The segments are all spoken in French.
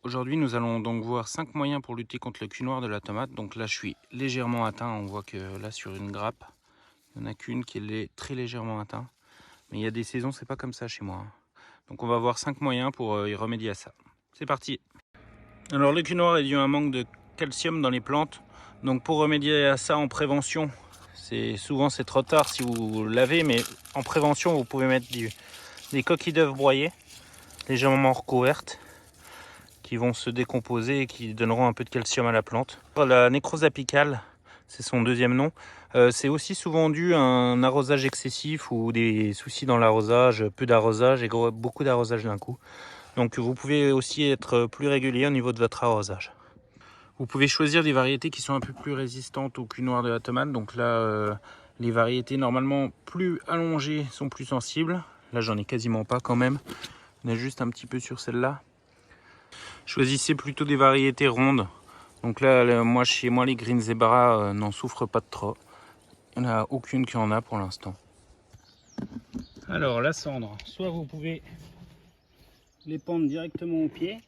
Aujourd'hui, nous allons donc voir 5 moyens pour lutter contre le cul noir de la tomate. Donc là, je suis légèrement atteint. On voit que là, sur une grappe, il n'y en a qu'une qui est très légèrement atteinte. Mais il y a des saisons, c'est pas comme ça chez moi. Donc on va voir 5 moyens pour y remédier à ça. C'est parti. Alors le cul noir est dû à un manque de calcium dans les plantes. Donc pour remédier à ça en prévention, souvent c'est trop tard si vous l'avez, mais en prévention, vous pouvez mettre des coquilles d'œufs broyées, légèrement recouvertes, qui vont se décomposer et qui donneront un peu de calcium à la plante. La nécrose apicale, c'est son deuxième nom. C'est aussi souvent dû à un arrosage excessif ou des soucis dans l'arrosage, peu d'arrosage et beaucoup d'arrosage d'un coup. Donc vous pouvez aussi être plus régulier au niveau de votre arrosage. Vous pouvez choisir des variétés qui sont un peu plus résistantes au cul noir de la tomate. Donc là, les variétés normalement plus allongées sont plus sensibles. Là, j'en ai quasiment pas quand même. On a juste un petit peu sur celle-là. Choisissez plutôt des variétés rondes. Donc là, moi, chez moi, les Green Zebra n'en souffrent pas de trop. Il n'y en a aucune qui en a pour l'instant. Alors la cendre, soit vous pouvez les pendre directement au pied,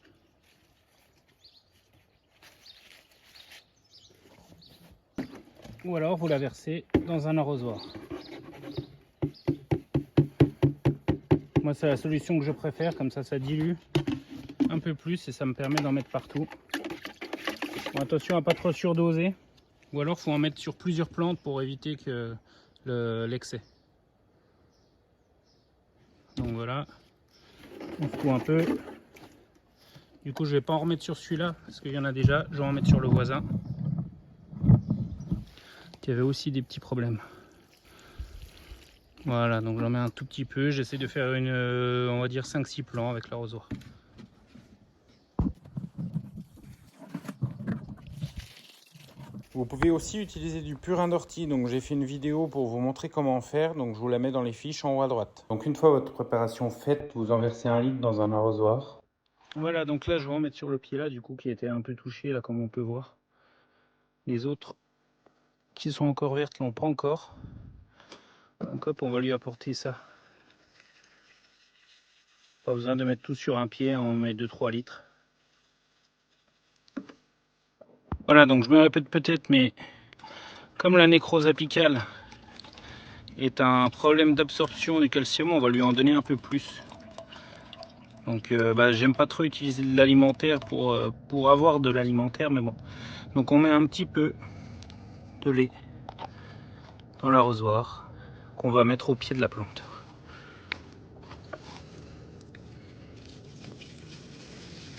ou alors vous la versez dans un arrosoir. Moi, c'est la solution que je préfère, comme ça dilue un peu plus et ça me permet d'en mettre partout. Bon, attention à pas trop surdoser, ou alors faut en mettre sur plusieurs plantes pour éviter que l'excès. Donc voilà, on secoue un peu. Du coup, je vais pas en remettre sur celui-là parce qu'il y en a déjà. Je vais en mettre sur le voisin qui avait aussi des petits problèmes. Voilà, donc j'en mets un tout petit peu. J'essaie de faire on va dire 5-6 plants avec l'arrosoir. Vous pouvez aussi utiliser du purin d'ortie. Donc j'ai fait une vidéo pour vous montrer comment faire. Donc je vous la mets dans les fiches en haut à droite. Donc une fois votre préparation faite, vous en versez 1 litre dans un arrosoir. Voilà, donc là je vais en mettre sur le pied là, du coup, qui était un peu touché là, comme on peut voir. Les autres qui sont encore vertes l'ont pas encore. Donc hop, on va lui apporter ça. Pas besoin de mettre tout sur un pied, on met 2-3 litres. Voilà, donc je me répète peut-être, mais comme la nécrose apicale est un problème d'absorption du calcium, on va lui en donner un peu plus. Donc j'aime pas trop utiliser de l'alimentaire pour avoir de l'alimentaire, mais bon. Donc on met un petit peu de lait dans l'arrosoir qu'on va mettre au pied de la plante.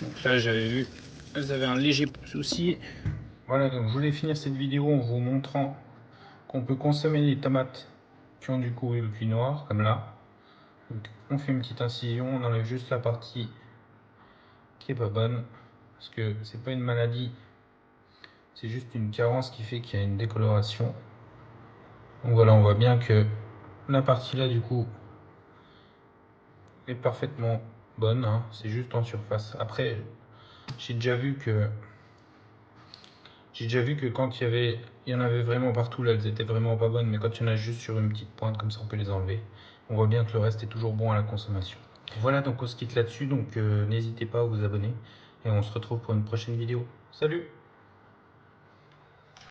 Donc là j'avais vu, elles avaient un léger souci. Voilà, donc je voulais finir cette vidéo en vous montrant qu'on peut consommer les tomates qui ont du coup le cul noir, comme là. Donc, on fait une petite incision, on enlève juste la partie qui est pas bonne, parce que c'est pas une maladie, c'est juste une carence qui fait qu'il y a une décoloration. Donc voilà, on voit bien que la partie là du coup est parfaitement bonne, hein. C'est juste en surface. Après, j'ai déjà vu que quand il y en avait vraiment partout, là elles étaient vraiment pas bonnes, mais quand il y en a juste sur une petite pointe comme ça, on peut les enlever. On voit bien que le reste est toujours bon à la consommation. Voilà, donc on se quitte là-dessus, donc n'hésitez pas à vous abonner et on se retrouve pour une prochaine vidéo. Salut!